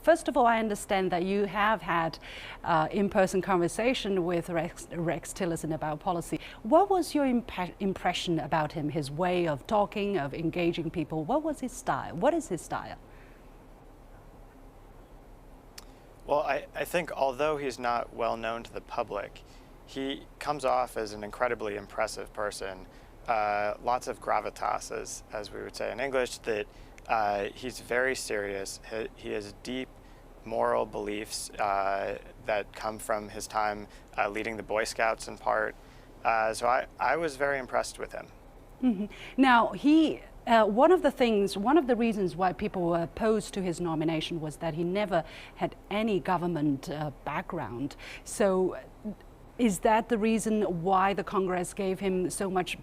First of all, I understand that you have had in-person conversation with Rex Tillerson about policy. What was your impression about him, his way of talking, of engaging people? What was his style? What is his style? Well, I think although he's not well known to the public, he comes off as an incredibly impressive person. Lots of gravitas, as we would say in English, that he's very serious. He has deep moral beliefs that come from his time leading the Boy Scouts in part. So I was very impressed with him. Mm-hmm. Now, one of the reasons why people were opposed to his nomination was that he never had any government background. So is that the reason why the Congress gave him so much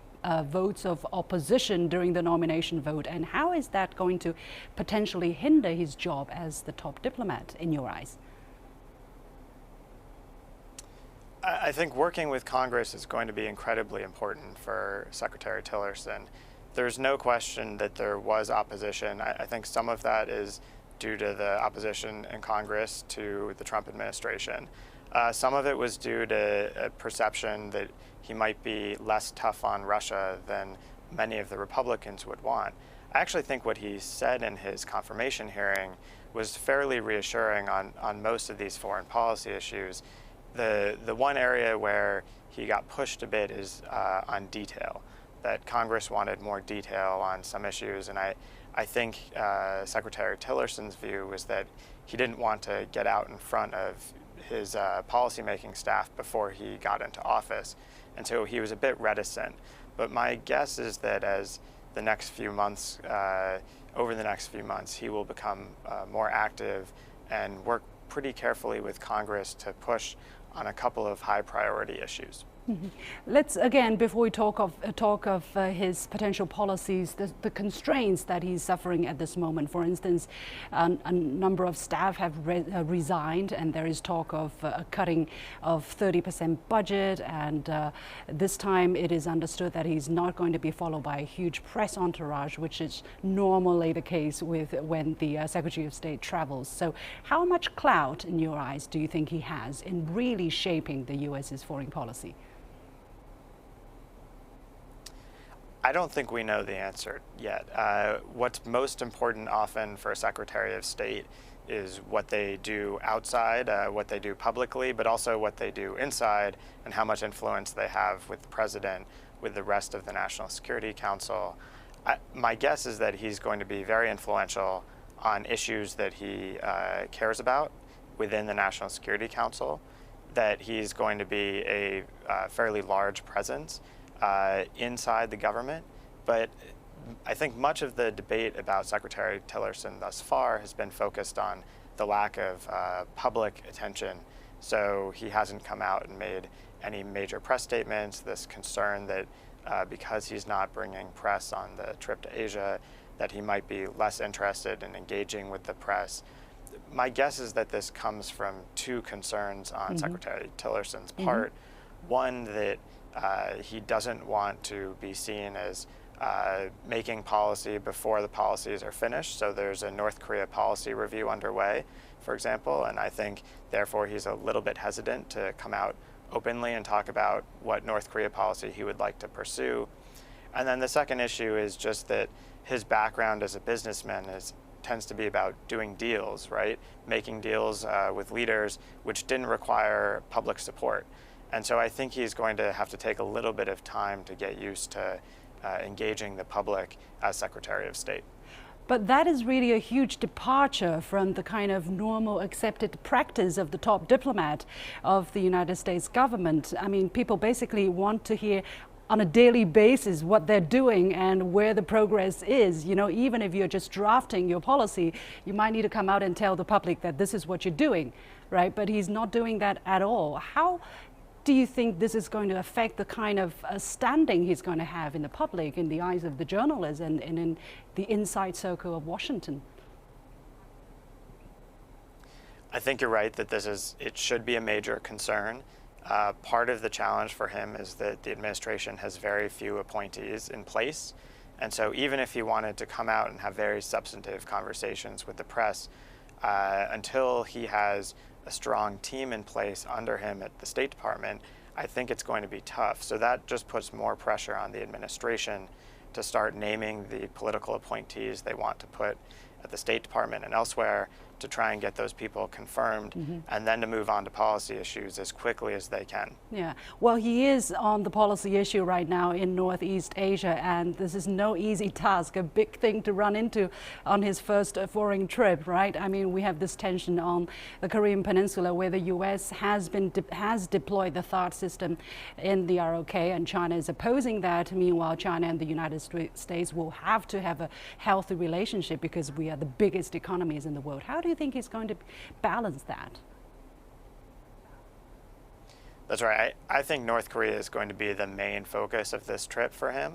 votes of opposition during the nomination vote? And how is that going to potentially hinder his job as the top diplomat in your eyes? I think working with Congress is going to be incredibly important for Secretary Tillerson. There's no question that there was opposition. I think some of that is due to the opposition in Congress to the Trump administration. Some of it was due to a perception that he might be less tough on Russia than many of the Republicans would want. I actually think what he said in his confirmation hearing was fairly reassuring on most of these foreign policy issues. The one area where he got pushed a bit is on detail, that Congress wanted more detail on some issues, and I think Secretary Tillerson's view was that he didn't want to get out in front of his policymaking staff before he got into office, and so he was a bit reticent. But my guess is that as the next few months, over the next few months, he will become more active and work pretty carefully with Congress to push on a couple of high priority issues. Mm-hmm. Let's again, before we talk of his potential policies, the constraints that he's suffering at this moment. For instance, a number of staff have resigned, and there is talk of a cutting of 30% budget. And this time, it is understood that he's not going to be followed by a huge press entourage, which is normally the case when the Secretary of State travels. So, how much clout, in your eyes, do you think he has in really shaping the U.S.'s foreign policy? I don't think we know the answer yet. What's most important often for a Secretary of State is what they do outside, what they do publicly, but also what they do inside and how much influence they have with the president, with the rest of the National Security Council. My guess is that he's going to be very influential on issues that he cares about within the National Security Council, that he's going to be a fairly large presence inside the government. But I think much of the debate about Secretary Tillerson thus far has been focused on the lack of public attention. So he hasn't come out and made any major press statements. This concern that because he's not bringing press on the trip to Asia, that he might be less interested in engaging with the press. My guess is that this comes from two concerns on Secretary Tillerson's part. One, that he doesn't want to be seen as making policy before the policies are finished. So there's a North Korea policy review underway, for example, and I think therefore he's a little bit hesitant to come out openly and talk about what North Korea policy he would like to pursue. And then the second issue is just that his background as a businessman tends to be about doing deals, right? Making deals with leaders which didn't require public support. And so I think he's going to have to take a little bit of time to get used to engaging the public as Secretary of State. But that is really a huge departure from the kind of normal accepted practice of the top diplomat of the United States government. I mean, people basically want to hear on a daily basis what they're doing and where the progress is. You know, even if you're just drafting your policy, you might need to come out and tell the public that this is what you're doing, right? But he's not doing that at all. How do you think this is going to affect the kind of standing he's going to have in the public, in the eyes of the journalists, and in the inside circle of Washington? I think you're right that it should be a major concern. Part of the challenge for him is that the administration has very few appointees in place. And so even if he wanted to come out and have very substantive conversations with the press, until he has a strong team in place under him at the State Department, I think it's going to be tough. So that just puts more pressure on the administration to start naming the political appointees they want to put at the State Department and elsewhere to try and get those people confirmed, and then to move on to policy issues as quickly as they can. Yeah, well, he is on the policy issue right now in Northeast Asia, and this is no easy task, a big thing to run into on his first foreign trip, right? I mean, we have this tension on the Korean Peninsula where the U.S. has deployed the THAAD system in the ROK, and China is opposing that. Meanwhile, China and the United States will have to have a healthy relationship because we are the biggest economies in the world. How do you think he's going to balance that? That's right. I think North Korea is going to be the main focus of this trip for him.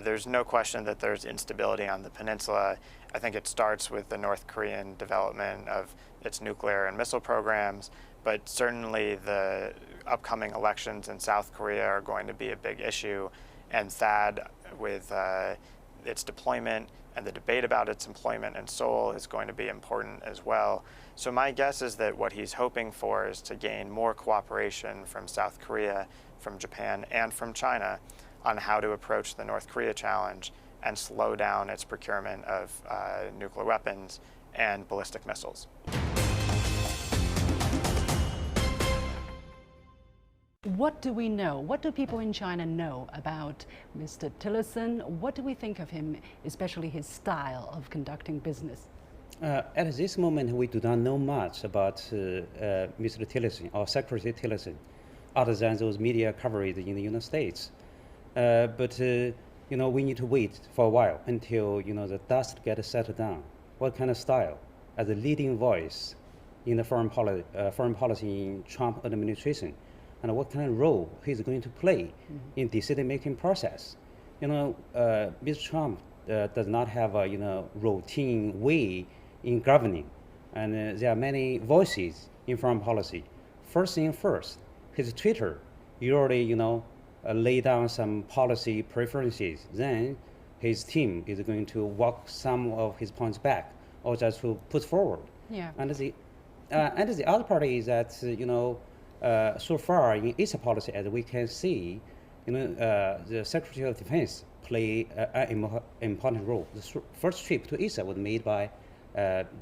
There's no question that there's instability on the peninsula. I think it starts with the North Korean development of its nuclear and missile programs, but certainly the upcoming elections in South Korea are going to be a big issue, and THAAD with its deployment and the debate about its employment in Seoul is going to be important as well. So my guess is that what he's hoping for is to gain more cooperation from South Korea, from Japan, and from China on how to approach the North Korea challenge and slow down its procurement of nuclear weapons and ballistic missiles. What do we know? What do people in China know about Mr. Tillerson? What do we think of him, especially his style of conducting business? At this moment, we do not know much about Mr. Tillerson or Secretary Tillerson, other than those media coverage in the United States. But we need to wait for a while until the dust gets settled down. What kind of style, as a leading voice in the foreign policy in Trump administration, and what kind of role he's going to play in decision-making process. Mr. Trump does not have a routine way in governing, and there are many voices in foreign policy. First thing first, his Twitter usually lay down some policy preferences. Then his team is going to walk some of his points back, or just to put forward. Yeah. And the other part is that so far in its policy, as we can see, the Secretary of Defense play an important role. The first trip to ISA was made by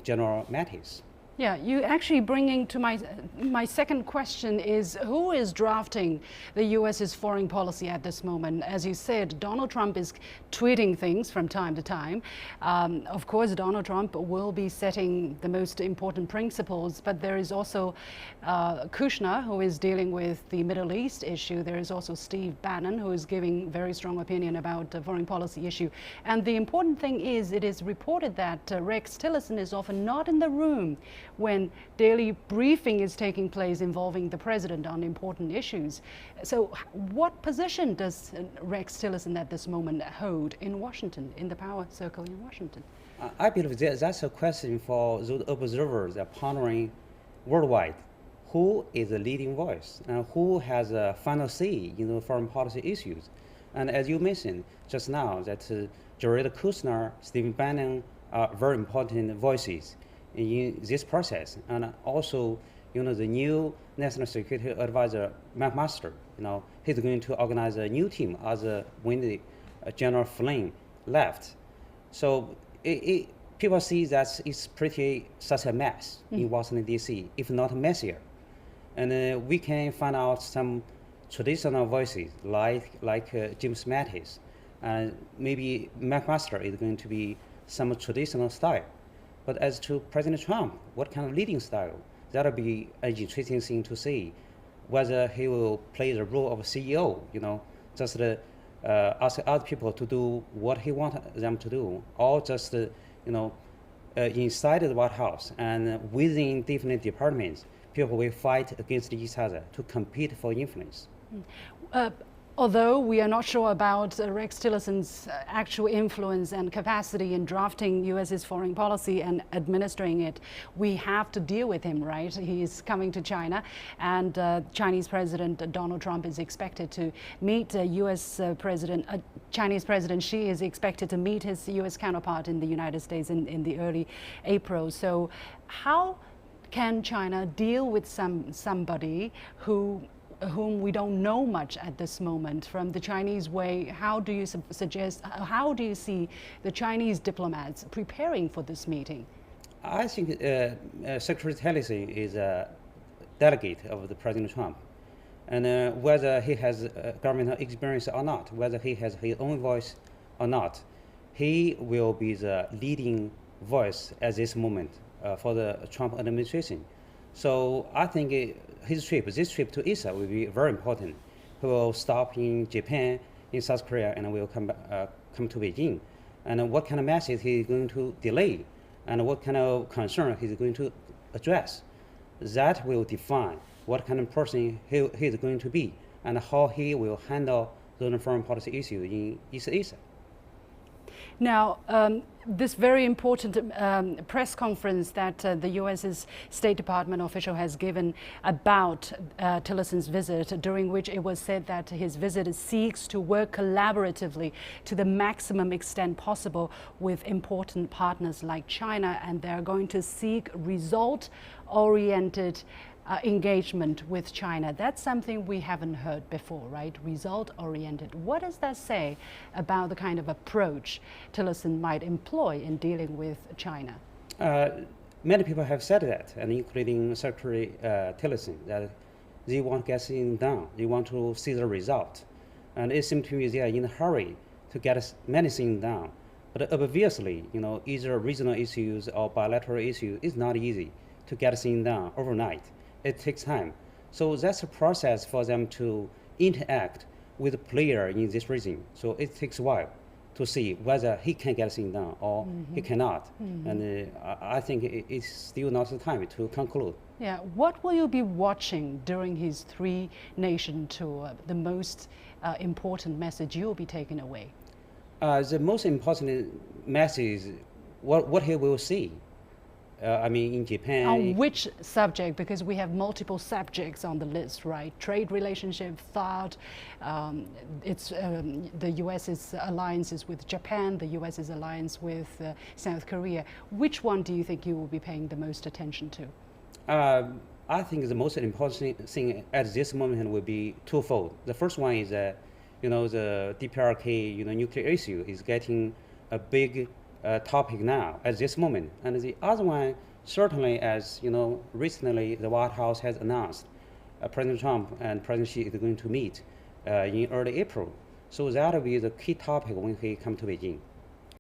General Mattis. Yeah, you actually bringing to my second question is, who is drafting the U.S.'s foreign policy at this moment? As you said, Donald Trump is tweeting things from time to time. Of course, Donald Trump will be setting the most important principles, but there is also Kushner, who is dealing with the Middle East issue. There is also Steve Bannon, who is giving very strong opinion about the foreign policy issue. And the important thing is, it is reported that Rex Tillerson is often not in the room when daily briefing is taking place involving the president on important issues. So what position does Rex Tillerson at this moment hold in Washington, in the power circle in Washington? I believe that's a question for those observers that are pondering worldwide. Who is the leading voice and who has a final say in foreign policy issues? And as you mentioned just now, that Jared Kushner, Steve Bannon are very important voices in this process. And also, the new National Security Advisor, McMaster, he's going to organize a new team when the General Flynn left. So people see that it's pretty such a mess in Washington, D.C., if not messier. And we can find out some traditional voices like James Mattis, and maybe McMaster is going to be some traditional style. But as to President Trump, what kind of leading style? That'll be an interesting thing to see. Whether he will play the role of a CEO, just ask other people to do what he wants them to do, or just, inside the White House and within different departments, people will fight against each other to compete for influence. Although we are not sure about Rex Tillerson's actual influence and capacity in drafting U.S.'s foreign policy and administering it, we have to deal with him, right? He is coming to China, and Chinese President Donald Trump is expected to meet Chinese President Xi is expected to meet his U.S. counterpart in the United States in the early April. So how can China deal with somebody whom we don't know much at this moment from the Chinese way? How do you how do you see the Chinese diplomats preparing for this meeting? I think Secretary Tillerson is a delegate of the President Trump. And whether he has governmental experience or not, whether he has his own voice or not, he will be the leading voice at this moment for the Trump administration. So I think this trip to ISA will be very important. He will stop in Japan, in South Korea, and will come to Beijing. And what kind of message he is going to delay, and what kind of concern he is going to address. That will define what kind of person he is going to be, and how he will handle those foreign policy issues in ISA. Now, this very important press conference that the U.S.'s State Department official has given about Tillerson's visit, during which it was said that his visit seeks to work collaboratively to the maximum extent possible with important partners like China, and they're going to seek result-oriented engagement with China. That's something we haven't heard before, right? Result-oriented. What does that say about the kind of approach Tillerson might employ in dealing with China? Many people have said that, and including Secretary Tillerson, that they want to get things done. They want to see the result. And it seems to me they are in a hurry to get many things done. But obviously, either regional issues or bilateral issues, it's not easy to get things done overnight. It takes time. So that's a process for them to interact with a player in this region. So it takes a while to see whether he can get things done or he cannot. And I think it's still not the time to conclude. Yeah, what will you be watching during his three-nation tour? The most important message you'll be taking away? The most important message is what he will see. In Japan. On which subject? Because we have multiple subjects on the list, right? Trade relationship, thought, the U.S.'s alliances with Japan, the U.S.'s alliance with South Korea. Which one do you think you will be paying the most attention to? I think the most important thing at this moment will be twofold. The first one is that, the DPRK, nuclear issue is getting a big topic now at this moment. And the other one, certainly, as recently the White House has announced, President Trump and President Xi is going to meet in early April. So that will be the key topic when he comes to Beijing.